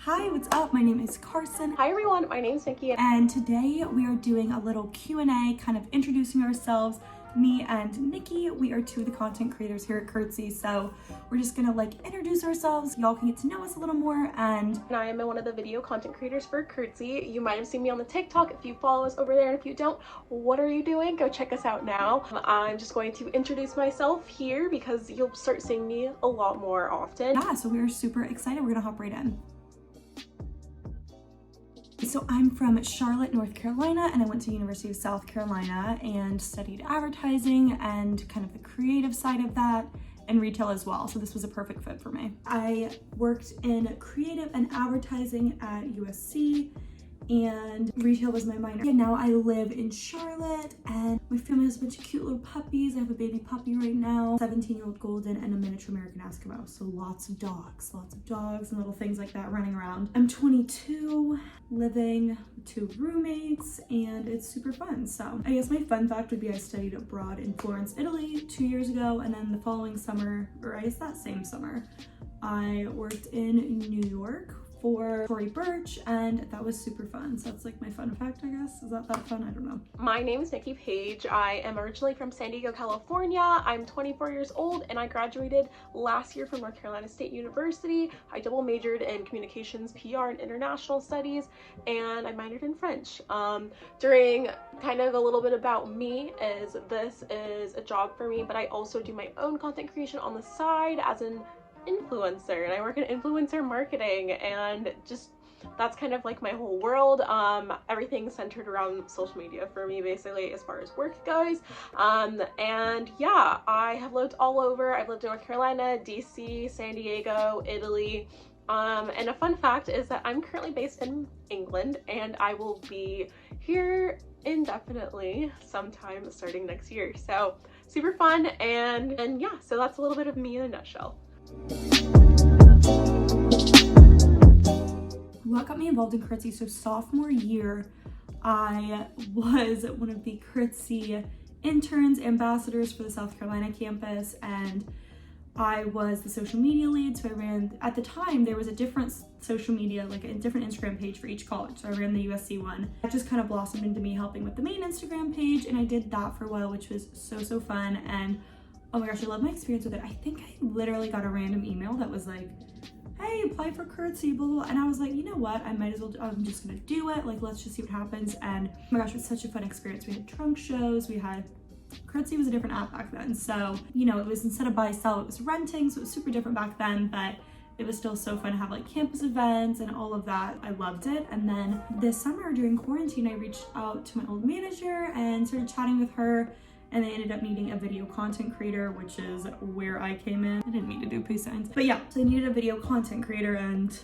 Hi, what's up? My name is Carson. Hi everyone, my name is Nikki. And today we are doing a little Q&A, kind of introducing ourselves. Me and Nikki, we are two of the content creators here at Curtsy, so we're just gonna introduce ourselves. Y'all can get to know us a little more, and I am one of the video content creators for Curtsy. You might have seen me on the TikTok if you follow us over there, and if you don't, what are you doing? Go check us out now. I'm just going to introduce myself here because you'll start seeing me a lot more often. Yeah, so we're super excited. We're gonna hop right in. So I'm from Charlotte, North Carolina, and I went to University of South Carolina and studied advertising and kind of the creative side of that and retail as well. So this was a perfect fit for me. I worked in creative and advertising at USC, and retail was my minor. And now I live in Charlotte, and my family has a bunch of cute little puppies. I have a baby puppy right now, 17-year-old golden and a miniature American Eskimo. So lots of dogs and little things like that running around. I'm 22, living with 2 roommates, and it's super fun. So I guess my fun fact would be I studied abroad in Florence, Italy 2 years ago, and then the following summer, or I guess that same summer, I worked in New York for Tory Burch, and that was super fun. So that's like my fun fact, I guess. Is that fun? I don't know. My name is Nikki Page. I am originally from San Diego, California. I'm 24 years old, and I graduated last year from North Carolina State University. I double majored in communications, PR, and international studies, and I minored in French. During kind of a little bit about me is this is a job for me, but I also do my own content creation on the side as an influencer, and I work in influencer marketing, and just that's kind of like my whole world. Everything's centered around social media for me, basically, as far as work goes. And yeah, I have lived all over. I've lived in North Carolina, DC, San Diego, Italy. And a fun fact is that I'm currently based in England, and I will be here indefinitely sometime starting next year. So super fun, and yeah, so that's a little bit of me in a nutshell. What got me involved in Curtsy? So sophomore year, I was one of the Curtsy interns, ambassadors for the South Carolina campus, and I was the social media lead. So I ran, at the time, there was a different social media, like a different Instagram page for each college. So I ran the USC one. That just kind of blossomed into me helping with the main Instagram page, and I did that for a while, which was so fun. And oh my gosh, I love my experience with it. I think I literally got a random email that was like, hey, apply for Curtsy, blah, blah, blah. And I was like, you know what? I might as well, I'm just gonna do it. Like, let's just see what happens. And oh my gosh, it was such a fun experience. We had trunk shows, Curtsy was a different app back then. So, you know, it was instead of buy, sell, it was renting. So it was super different back then, but it was still so fun to have like campus events and all of that. I loved it. And then this summer during quarantine, I reached out to my old manager and started chatting with her. And they ended up needing a video content creator, which is where I came in. I didn't mean to do peace signs. But yeah, so I needed a video content creator, and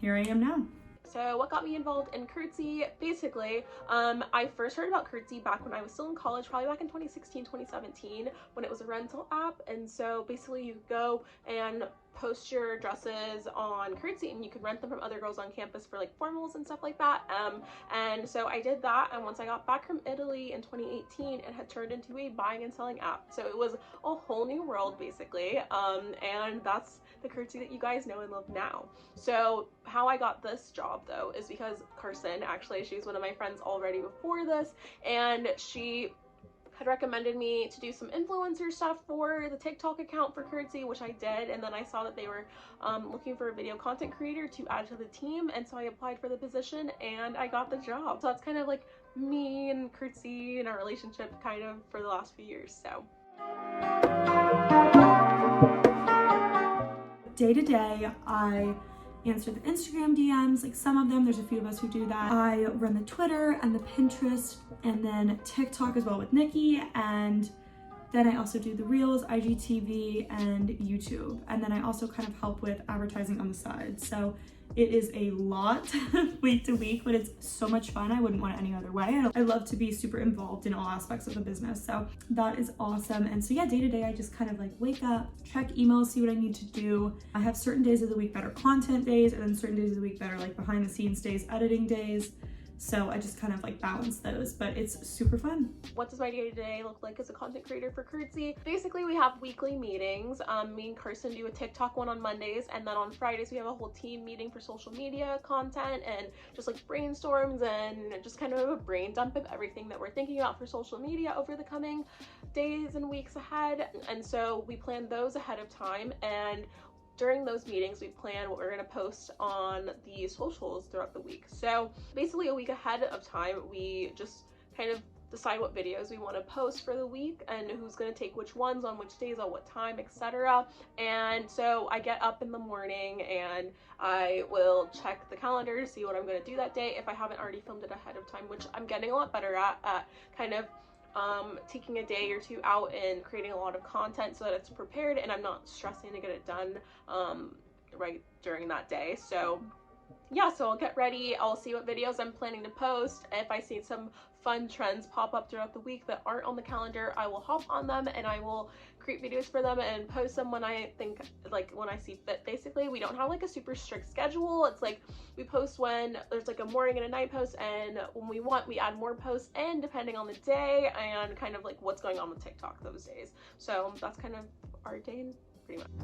here I am now. So what got me involved in Curtsy? Basically, I first heard about Curtsy back when I was still in college, probably back in 2016, 2017, when it was a rental app. And so basically you could go and post your dresses on Curtsy, and you could rent them from other girls on campus for like formals and stuff like that. And so I did that, and once I got back from Italy in 2018, it had turned into a buying and selling app. So it was a whole new world, basically, and that's the Curtsy that you guys know and love now. So how I got this job though is because Carson, actually, she's one of my friends already before this, and she had recommended me to do some influencer stuff for the TikTok account for Curtsy, which I did, and then I saw that they were looking for a video content creator to add to the team, and so I applied for the position and I got the job. So that's kind of like me and Curtsy and our relationship kind of for the last few years. So day to day, I answer the Instagram DMs, like some of them, there's a few of us who do that. I run the Twitter and the Pinterest, and then TikTok as well with Nikki, and then I also do the Reels, IGTV, and YouTube. And then I also kind of help with advertising on the side. So it is a lot week to week, but it's so much fun. I wouldn't want it any other way. I love to be super involved in all aspects of the business. So that is awesome. And so yeah, day to day, I just kind of like wake up, check emails, see what I need to do. I have certain days of the week that are content days, and then certain days of the week that are like behind the scenes days, editing days. So I just kind of like balance those, but it's super fun. What does my day-to-day look like as a content creator for Curtsy? Basically, we have weekly meetings. Me and Kirsten do a TikTok one on Mondays, and then on Fridays we have a whole team meeting for social media content and just like brainstorms and just kind of a brain dump of everything that we're thinking about for social media over the coming days and weeks ahead. And so we plan those ahead of time, and during those meetings, we plan what we're going to post on the socials throughout the week. So basically a week ahead of time, we just kind of decide what videos we want to post for the week and who's going to take which ones on which days at what time, etc. And so I get up in the morning and I will check the calendar to see what I'm going to do that day if I haven't already filmed it ahead of time, which I'm getting a lot better at kind of taking a day or two out and creating a lot of content so that it's prepared and I'm not stressing to get it done right during that day. So yeah, so I'll get ready, I'll see what videos I'm planning to post. If I see some fun trends pop up throughout the week that aren't on the calendar, I will hop on them and I will create videos for them and post them when I think, like when I see fit. Basically, we don't have like a super strict schedule. It's like we post when there's like a morning and a night post, and when we want, we add more posts in depending on the day and kind of like what's going on with TikTok those days. So that's kind of our day pretty much.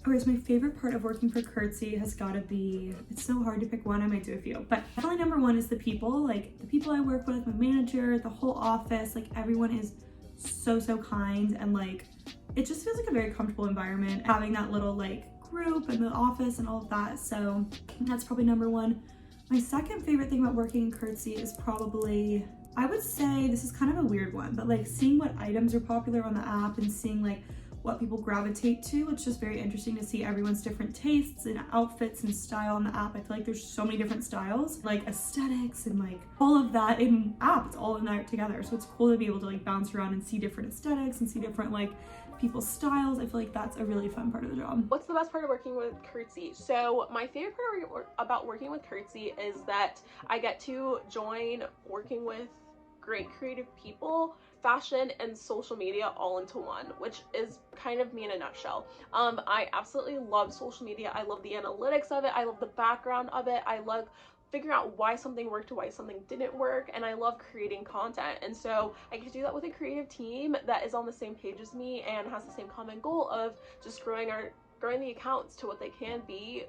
Okay, so my favorite part of working for Curtsy has got to be, it's so hard to pick one, I might do a few, but definitely number one is the people, like the people I work with, my manager, the whole office, like everyone is so kind, and like it just feels like a very comfortable environment having that little like group and the office and all of that. So that's probably number one. My second favorite thing about working in Curtsy is probably, I would say, this is kind of a weird one, but like seeing what items are popular on the app and seeing like what people gravitate to. It's just very interesting to see everyone's different tastes and outfits and style on the app. I feel like there's so many different styles, like aesthetics and like all of that in app. It's all in there together. So it's cool to be able to like bounce around and see different aesthetics and see different like people's styles. I feel like that's a really fun part of the job. What's the best part of working with Curtsy? So my favorite part about working with Curtsy is that I get to join working with great creative people, fashion and social media all into one, which is kind of me in a nutshell. I absolutely love social media. I love the analytics of it. I love the background of it. I love figuring out why something worked, why something didn't work, and I love creating content. And so I get to do that with a creative team that is on the same page as me and has the same common goal of just growing the accounts to what they can be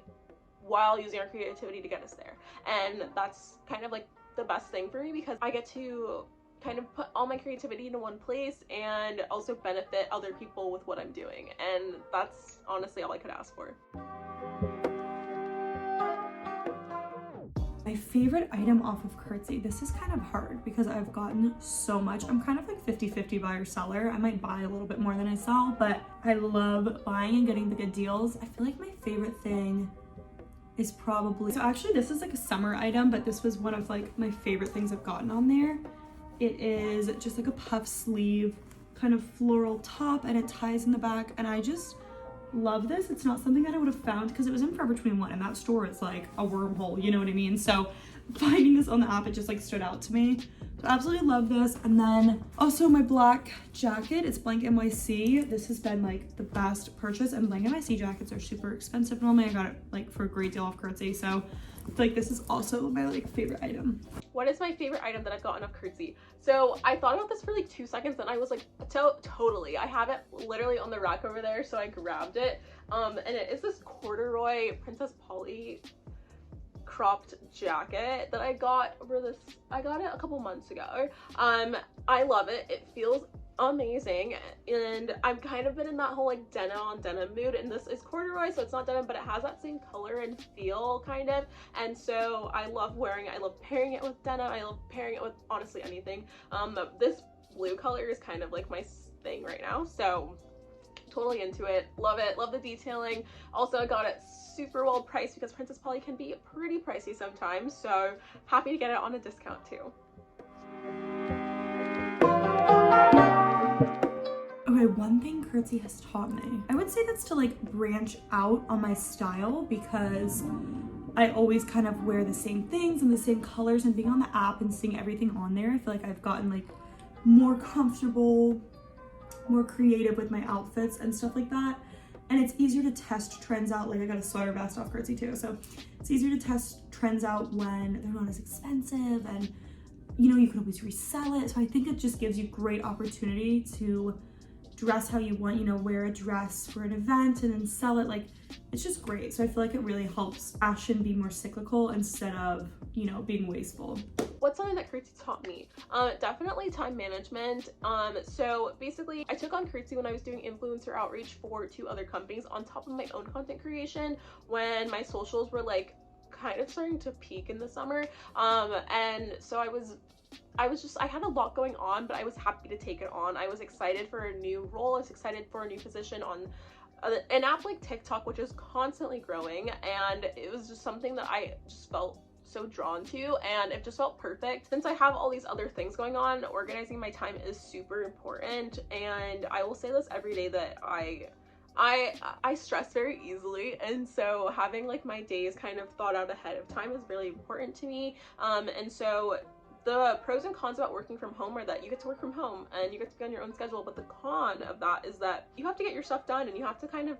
while using our creativity to get us there. And that's kind of like the best thing for me because I get to kind of put all my creativity into one place and also benefit other people with what I'm doing. And that's honestly all I could ask for. My favorite item off of Curtsy, this is kind of hard because I've gotten so much. I'm kind of like 50-50 buyer seller. I might buy a little bit more than I sell, but I love buying and getting the good deals. I feel like my favorite thing is probably, so actually this is like a summer item, but this was one of like my favorite things I've gotten on there. It is just like a puff sleeve kind of floral top and it ties in the back, and I just love this. It's not something that I would have found because it was in Forever 21 and that store is like a wormhole, you know what I mean? So finding this on the app, it just like stood out to me. So I absolutely love this. And then also my black jacket, it's Blank NYC. This has been like the best purchase, and Blank NYC jackets are super expensive normally. I got it like for a great deal off Curtsy, so I feel like this is also my like favorite item. What is my favorite item that I've gotten off Curtsy? So I thought about this for like 2 seconds and I was like, totally. I have it literally on the rack over there, so I grabbed it. And it is this corduroy Princess Polly cropped jacket that I got I got it a couple months ago. I love it. It feels amazing, and I've kind of been in that whole like denim on denim mood, and this is corduroy, so it's not denim, but it has that same color and feel kind of, and so I love wearing it. I love pairing it with denim. I love pairing it with honestly anything. This blue color is kind of like my thing right now, so totally into it. Love it. Love the detailing. Also, I got it super well priced because Princess Polly can be pretty pricey sometimes, so happy to get it on a discount too. Okay, one thing Curtsy has taught me, I would say that's to like branch out on my style, because I always kind of wear the same things and the same colors, and being on the app and seeing everything on there, I feel like I've gotten like more comfortable, more creative with my outfits and stuff like that. And it's easier to test trends out. Like I got a sweater vest off Curtsy too, so it's easier to test trends out when they're not as expensive, and you know, you can always resell it. So I think it just gives you great opportunity to dress how you want, you know, wear a dress for an event and then sell it. Like, it's just great. So I feel like it really helps fashion be more cyclical instead of, you know, being wasteful. What's something that Curtsy taught me? Definitely time management. So basically I took on Curtsy when I was doing influencer outreach for 2 other companies on top of my own content creation, when my socials were like kind of starting to peak in the summer. And so I had a lot going on, but I was happy to take it on. I was excited for a new role. I was excited for a new position on an app like TikTok, which is constantly growing. And it was just something that I just felt so drawn to, and it just felt perfect. Since I have all these other things going on, organizing my time is super important. And I will say this every day that I stress very easily, and so having like my days kind of thought out ahead of time is really important to me. And so the pros and cons about working from home are that you get to work from home and you get to be on your own schedule, but the con of that is that you have to get your stuff done, and you have to kind of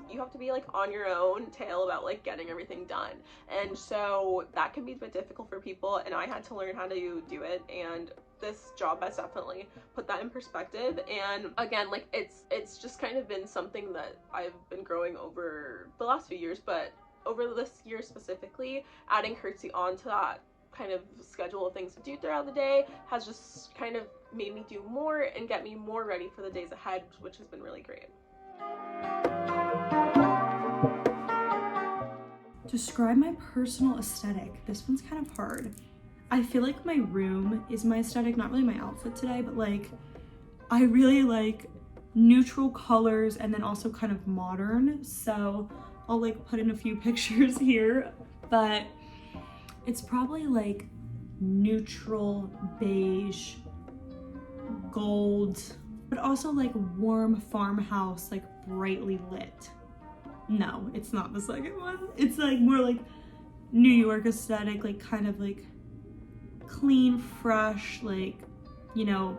you have to be like on your own tail about like getting everything done. And so that can be a bit difficult for people, and I had to learn how to do it, and this job has definitely put that in perspective. And again, like it's just kind of been something that I've been growing over the last few years, but over this year specifically, adding Curtsy onto that kind of schedule of things to do throughout the day has just kind of made me do more and get me more ready for the days ahead, which has been really great. Describe my personal aesthetic. This one's kind of hard. I feel like my room is my aesthetic, not really my outfit today, but like I really like neutral colors and then also kind of modern. So I'll like put in a few pictures here, but it's probably like neutral beige, gold, but also like warm farmhouse, like brightly lit. No, it's not the second one. It's like more like New York aesthetic, like kind of like clean, fresh, like, you know,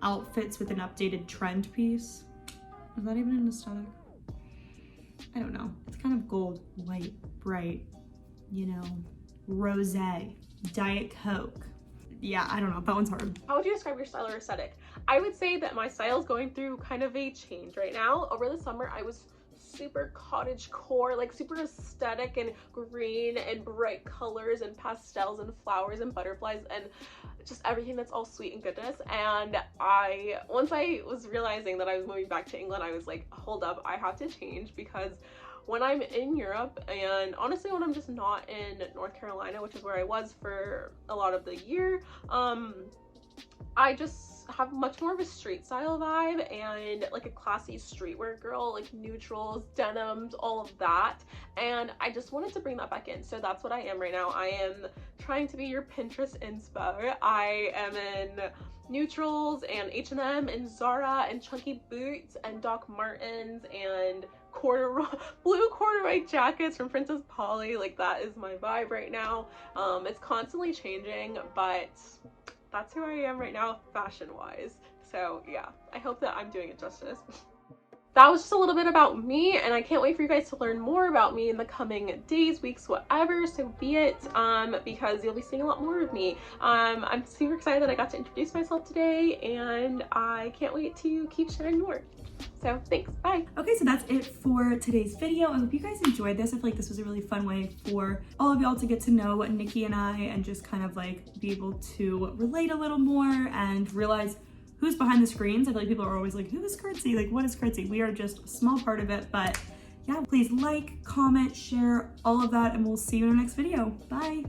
outfits with an updated trend piece. Is that even an aesthetic? I don't know. It's kind of gold, white, bright, you know, rosé, Diet Coke. Yeah, I don't know. That one's hard. How would you describe your style or aesthetic? I would say that my style is going through kind of a change right now. Over the summer, I was super cottagecore, like super aesthetic and green and bright colors and pastels and flowers and butterflies and just everything that's all sweet and goodness. And once I was realizing that I was moving back to England, I was like, hold up, I have to change, because when I'm in Europe, and honestly when I'm just not in North Carolina, which is where I was for a lot of the year, I just have much more of a street style vibe and like a classy streetwear girl, like neutrals, denims, all of that. And I just wanted to bring that back in. So that's what I am right now. I am trying to be your Pinterest inspo. I am in neutrals and H&M and Zara and chunky boots and Doc Martens and blue corduroy jackets from Princess Polly. Like, that is my vibe right now. It's constantly changing, but that's who I am right now fashion wise. So yeah, I hope that I'm doing it justice. That was just a little bit about me, and I can't wait for you guys to learn more about me in the coming days, weeks, whatever, so be it, because you'll be seeing a lot more of me. I'm super excited that I got to introduce myself today, and I can't wait to keep sharing more. So thanks, bye. Okay, so that's it for today's video. I hope you guys enjoyed this. I feel like this was a really fun way for all of y'all to get to know Nikki and I, and just kind of like be able to relate a little more and realize who's behind the screens. I feel like people are always like, who is Curtsy? Like, what is Curtsy? We are just a small part of it, but yeah, please like, comment, share, all of that, and we'll see you in our next video. Bye.